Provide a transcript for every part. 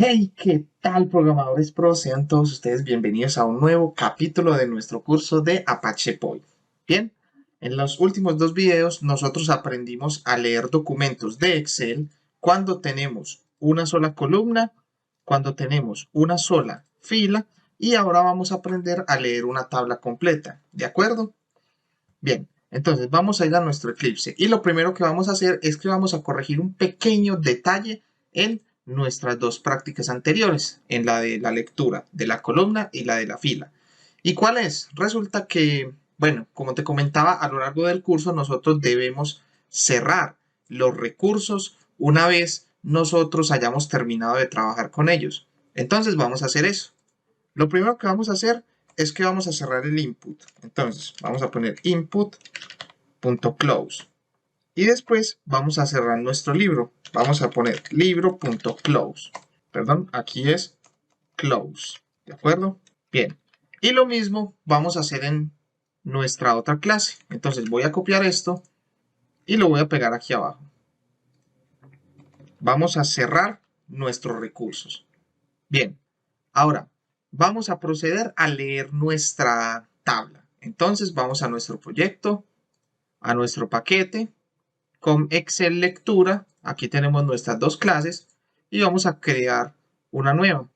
Hey, ¿qué tal, programadores pro? Sean todos ustedes bienvenidos a un nuevo capítulo de nuestro curso de Apache Poi. Bien, en los últimos dos videos nosotros aprendimos a leer documentos de Excel cuando tenemos una sola columna, cuando tenemos una sola fila y ahora vamos a aprender a leer una tabla completa, ¿de acuerdo? Bien, entonces vamos a ir a nuestro Eclipse y lo primero que vamos a hacer es que vamos a corregir un pequeño detalle en nuestras dos prácticas anteriores, en la de la lectura de la columna y la de la fila. ¿Y cuál es? Resulta que, bueno, como te comentaba, a lo largo del curso nosotros debemos cerrar los recursos una vez nosotros hayamos terminado de trabajar con ellos. Entonces vamos a hacer eso. Lo primero que vamos a hacer es que vamos a cerrar el input. Entonces vamos a poner input.close. Y después vamos a cerrar nuestro libro. Vamos a poner libro.close. Perdón, aquí es close. ¿De acuerdo? Bien. Y lo mismo vamos a hacer en nuestra otra clase. Entonces voy a copiar esto y lo voy a pegar aquí abajo. Vamos a cerrar nuestros recursos. Bien. Ahora, vamos a proceder a leer nuestra tabla. Entonces vamos a nuestro proyecto, a nuestro paquete, con Excel Lectura. Aquí tenemos nuestras dos clases y vamos a crear una nueva.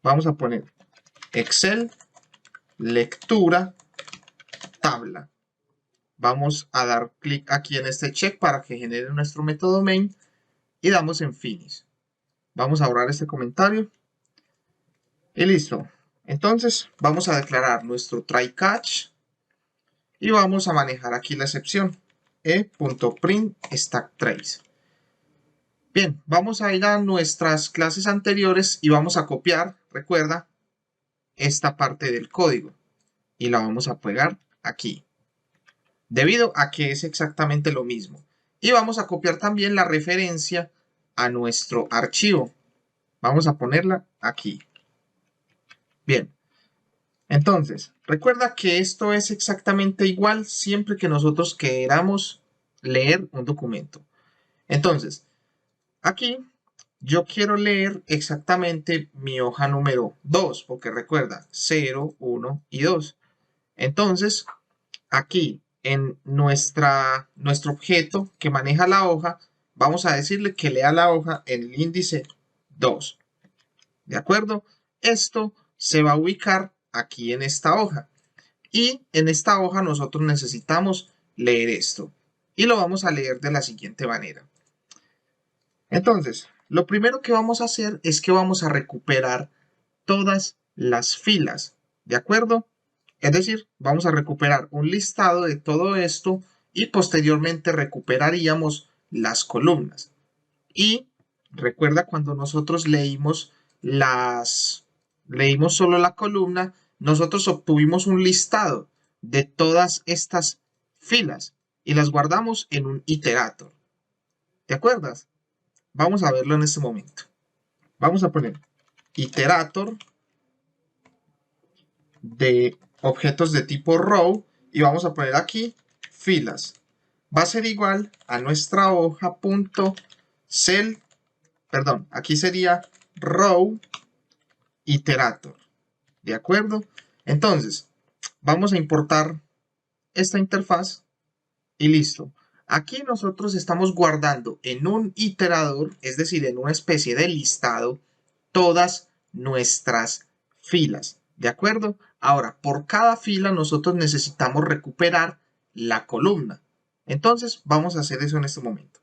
Vamos a poner Excel Lectura Tabla. Vamos a dar clic aquí en este check para que genere nuestro método main y damos en Finish. Vamos a borrar este comentario y listo. Entonces vamos a declarar nuestro try catch y vamos a manejar aquí la excepción e.print stack trace. Bien, vamos a ir a nuestras clases anteriores y vamos a copiar, recuerda, esta parte del código y la vamos a pegar aquí, debido a que es exactamente lo mismo. Y vamos a copiar también la referencia a nuestro archivo. Vamos a ponerla aquí. Bien, entonces, recuerda que esto es exactamente igual siempre que nosotros queramos leer un documento. Entonces, aquí yo quiero leer exactamente mi hoja número 2, porque recuerda, 0, 1 y 2. Entonces, aquí en nuestro objeto que maneja la hoja, vamos a decirle que lea la hoja en el índice 2. ¿De acuerdo? Esto se va a ubicar aquí en esta hoja. Y en esta hoja nosotros necesitamos leer esto. Y lo vamos a leer de la siguiente manera. Entonces, lo primero que vamos a hacer es que vamos a recuperar todas las filas, ¿de acuerdo? Es decir, vamos a recuperar un listado de todo esto y posteriormente recuperaríamos las columnas. Y recuerda cuando nosotros leímos solo la columna, nosotros obtuvimos un listado de todas estas filas y las guardamos en un iterator. ¿Te acuerdas? Vamos a verlo en este momento. Vamos a poner iterator de objetos de tipo row y vamos a poner aquí filas. Va a ser igual a nuestra hoja punto cell, perdón, aquí sería row iterator. ¿De acuerdo? Entonces, vamos a importar esta interfaz y listo. Aquí nosotros estamos guardando en un iterador, es decir, en una especie de listado, todas nuestras filas. ¿De acuerdo? Ahora, por cada fila nosotros necesitamos recuperar la columna. Entonces, vamos a hacer eso en este momento.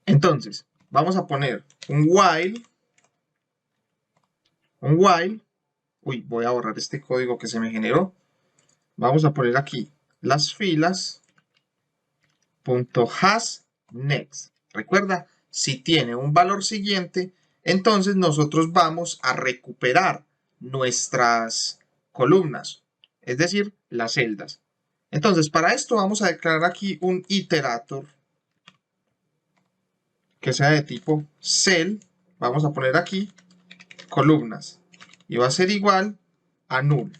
Entonces, vamos a poner un while. Uy, voy a borrar este código que se me generó. Vamos a poner aquí las filas. .hasNext. Recuerda, si tiene un valor siguiente, entonces nosotros vamos a recuperar nuestras columnas, es decir, las celdas. Entonces, para esto vamos a declarar aquí un iterator que sea de tipo cell. Vamos a poner aquí columnas y va a ser igual a null.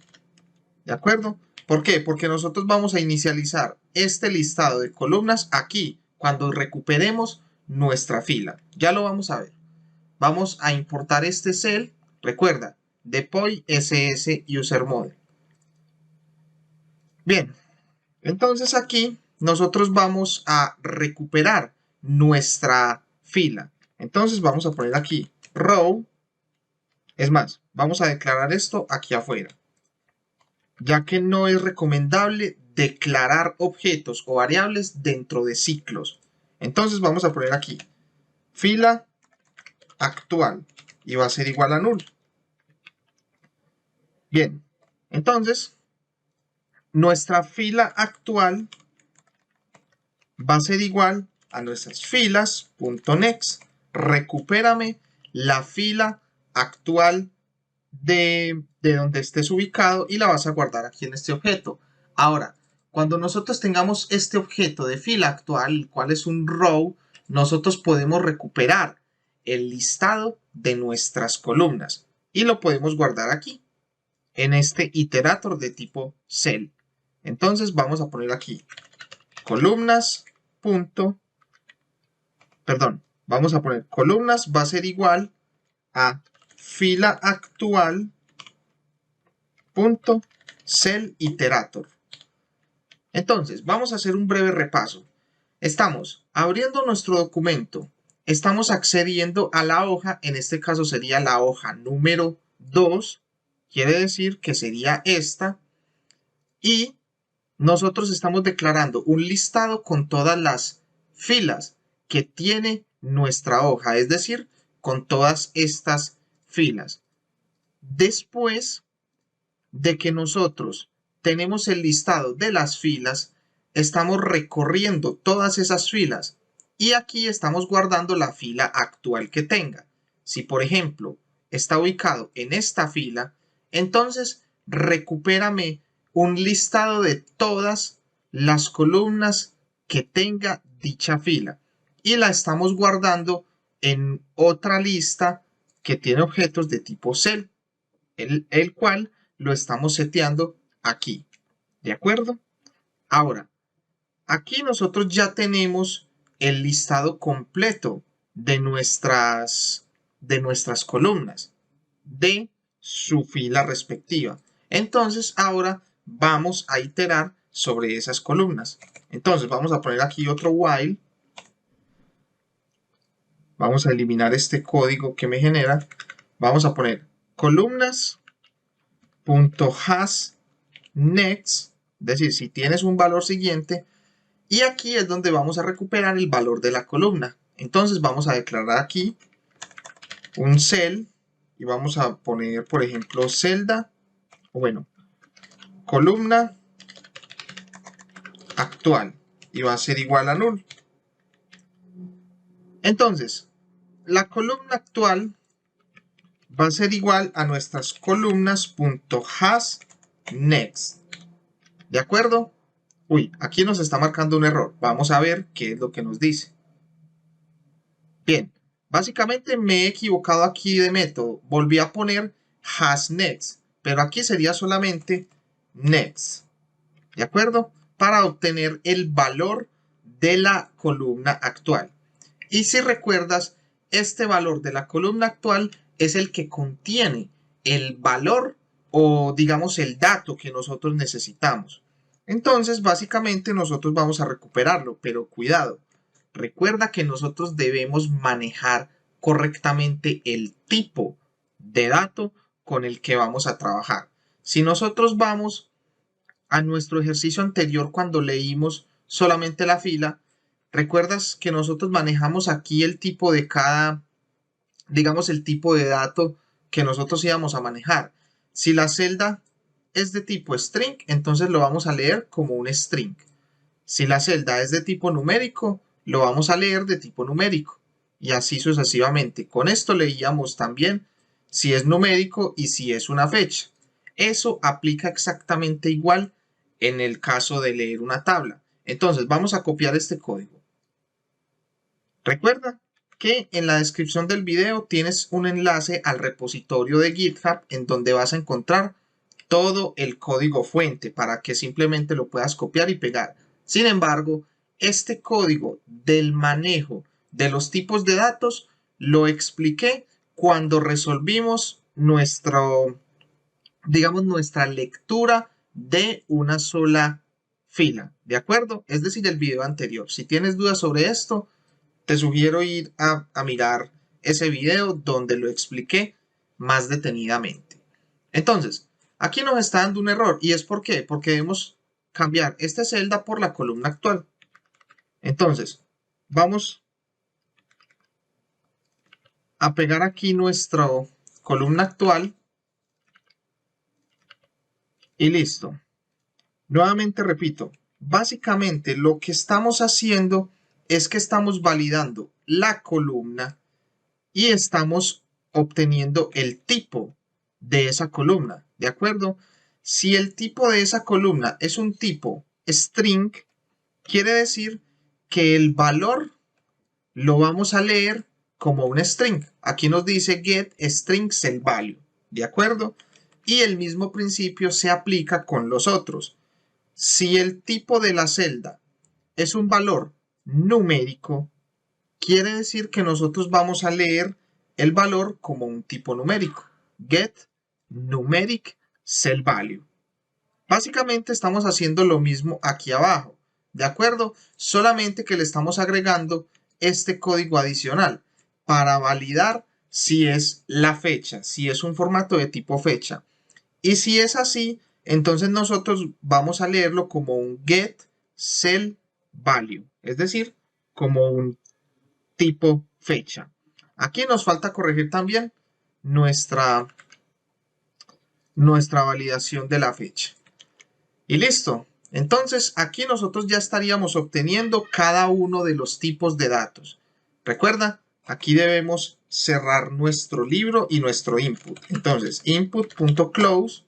¿De acuerdo? ¿Por qué? Porque nosotros vamos a inicializar este listado de columnas aquí cuando recuperemos nuestra fila. Ya lo vamos a ver. Vamos a importar este cell. Recuerda, deploy ss user model. Bien, entonces aquí nosotros vamos a recuperar nuestra fila. Entonces vamos a poner aquí row. Es más, vamos a declarar esto aquí afuera, ya que no es recomendable declarar objetos o variables dentro de ciclos. Entonces vamos a poner aquí fila actual y va a ser igual a null. Bien, entonces nuestra fila actual va a ser igual a nuestras filas.next. Recupérame la fila actual de donde estés ubicado y la vas a guardar aquí en este objeto. Ahora, cuando nosotros tengamos este objeto de fila actual, el cual es un row, nosotros podemos recuperar el listado de nuestras columnas y lo podemos guardar aquí en este iterator de tipo cell. Entonces vamos a poner aquí columnas vamos a poner columnas va a ser igual a fila actual cell iterator. Entonces vamos a hacer un breve repaso. Estamos abriendo nuestro documento, estamos accediendo a la hoja, en este caso sería la hoja número 2, quiere decir que sería esta, y nosotros estamos declarando un listado con todas las filas que tiene nuestra hoja, es decir, con todas estas filas. Después de que nosotros tenemos el listado de las filas, estamos recorriendo todas esas filas y aquí estamos guardando la fila actual que tenga. Si por ejemplo está ubicado en esta fila, entonces recupérame un listado de todas las columnas que tenga dicha fila y la estamos guardando en otra lista que tiene objetos de tipo cell, el cual lo estamos seteando aquí, ¿de acuerdo? Ahora, aquí nosotros ya tenemos el listado completo de nuestras columnas, de su fila respectiva. Entonces, ahora vamos a iterar sobre esas columnas. Entonces, vamos a poner aquí otro while. Vamos a eliminar este código que me genera. Vamos a poner columnas.hasNext, es decir, si tienes un valor siguiente, y aquí es donde vamos a recuperar el valor de la columna. Entonces vamos a declarar aquí un cell y vamos a poner, por ejemplo, celda, o bueno, columna actual y va a ser igual a null. Entonces, la columna actual va a ser igual a nuestras columnas.hasNext. ¿De acuerdo? Uy, aquí nos está marcando un error. Vamos a ver qué es lo que nos dice. Bien, básicamente me he equivocado aquí de método. Volví a poner hasNext, pero aquí sería solamente next. ¿De acuerdo? Para obtener el valor de la columna actual. Y si recuerdas, este valor de la columna actual es el que contiene el valor o digamos el dato que nosotros necesitamos. Entonces, básicamente nosotros vamos a recuperarlo, pero cuidado. Recuerda que nosotros debemos manejar correctamente el tipo de dato con el que vamos a trabajar. Si nosotros vamos a nuestro ejercicio anterior cuando leímos solamente la fila, recuerdas que nosotros manejamos aquí el tipo de cada, digamos, el tipo de dato que nosotros íbamos a manejar. Si la celda es de tipo string, entonces lo vamos a leer como un string. Si la celda es de tipo numérico, lo vamos a leer de tipo numérico. Y así sucesivamente. Con esto leíamos también si es numérico y si es una fecha. Eso aplica exactamente igual en el caso de leer una tabla. Entonces vamos a copiar este código. Recuerda que en la descripción del video tienes un enlace al repositorio de GitHub en donde vas a encontrar todo el código fuente para que simplemente lo puedas copiar y pegar. Sin embargo, este código del manejo de los tipos de datos lo expliqué cuando resolvimos digamos, nuestra lectura de una sola fila, ¿de acuerdo? Es decir, el video anterior. Si tienes dudas sobre esto, te sugiero ir a mirar ese video donde lo expliqué más detenidamente. Entonces, aquí nos está dando un error. ¿Y es por qué? Porque debemos cambiar esta celda por la columna actual. Entonces, vamos a pegar aquí nuestra columna actual y listo. Nuevamente repito, básicamente lo que estamos haciendo es que estamos validando la columna y estamos obteniendo el tipo de esa columna, ¿de acuerdo? Si el tipo de esa columna es un tipo string, quiere decir que el valor lo vamos a leer como un string. Aquí nos dice get string cell value, ¿de acuerdo? Y el mismo principio se aplica con los otros. Si el tipo de la celda es un valor numérico, quiere decir que nosotros vamos a leer el valor como un tipo numérico. Get numeric cell value. Básicamente estamos haciendo lo mismo aquí abajo, ¿de acuerdo? Solamente que le estamos agregando este código adicional para validar si es la fecha, si es un formato de tipo fecha. Y si es así, entonces nosotros vamos a leerlo como un get cell value, es decir, como un tipo fecha. Aquí nos falta corregir también nuestra validación de la fecha. Y listo. Entonces aquí nosotros ya estaríamos obteniendo cada uno de los tipos de datos. Recuerda, aquí debemos cerrar nuestro libro y nuestro input. Entonces input.close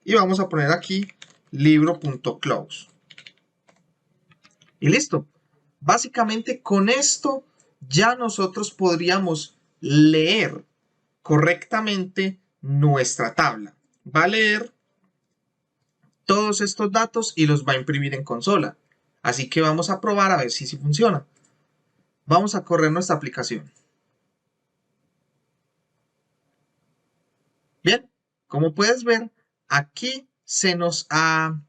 y vamos a poner aquí libro.close. Y listo. Básicamente con esto ya nosotros podríamos leer correctamente nuestra tabla. Va a leer todos estos datos y los va a imprimir en consola. Así que vamos a probar a ver si funciona. Vamos a correr nuestra aplicación. Bien, como puedes ver, aquí se nos ha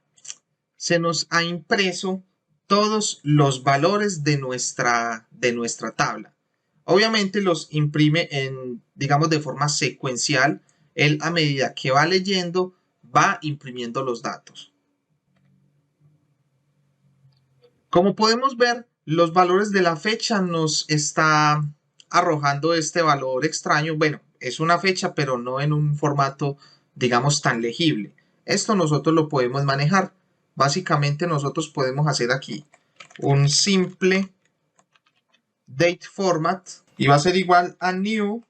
impreso todos los valores de nuestra tabla. Obviamente los imprime digamos, de forma secuencial. Él, a medida que va leyendo, va imprimiendo los datos. Como podemos ver, los valores de la fecha nos está arrojando este valor extraño. Bueno, es una fecha, pero no en un formato, digamos, tan legible. Esto nosotros lo podemos manejar. Básicamente nosotros podemos hacer aquí un simple date format y va a ser igual a new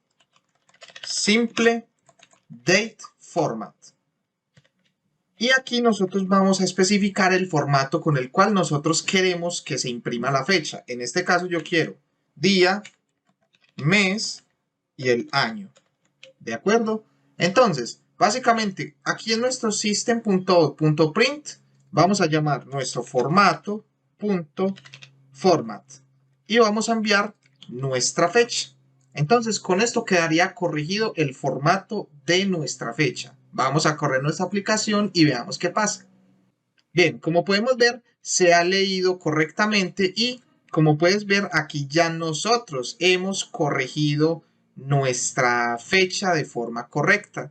simple date format. Y aquí nosotros vamos a especificar el formato con el cual nosotros queremos que se imprima la fecha. En este caso yo quiero día, mes y el año. ¿De acuerdo? Entonces, básicamente, aquí en nuestro system.out.print vamos a llamar nuestro formato.format y vamos a enviar nuestra fecha. Entonces, con esto quedaría corregido el formato de nuestra fecha. Vamos a correr nuestra aplicación y veamos qué pasa. Bien, como podemos ver, se ha leído correctamente y como puedes ver, aquí ya nosotros hemos corregido nuestra fecha de forma correcta.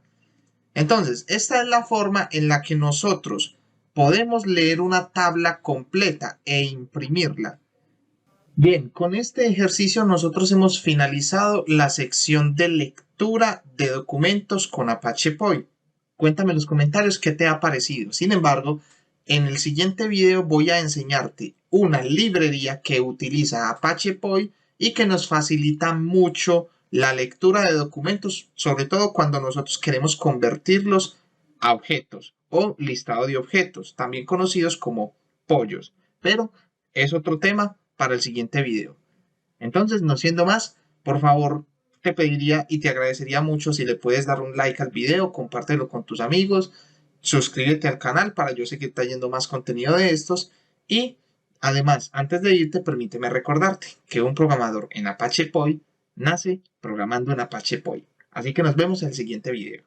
Entonces, esta es la forma en la que nosotros podemos leer una tabla completa e imprimirla. Bien, con este ejercicio nosotros hemos finalizado la sección de lectura de documentos con Apache Poi. Cuéntame en los comentarios qué te ha parecido. Sin embargo, en el siguiente video voy a enseñarte una librería que utiliza Apache Poi y que nos facilita mucho la lectura de documentos, sobre todo cuando nosotros queremos convertirlos a objetos o listado de objetos, también conocidos como pollos. Pero es otro tema para el siguiente video. Entonces, no siendo más, por favor, te pediría y te agradecería mucho si le puedes dar un like al video, compártelo con tus amigos, suscríbete al canal para yo seguir trayendo más contenido de estos y Además, antes de irte, permíteme recordarte que un programador en Apache Poi nace programando en Apache Poi. Así que nos vemos en el siguiente video.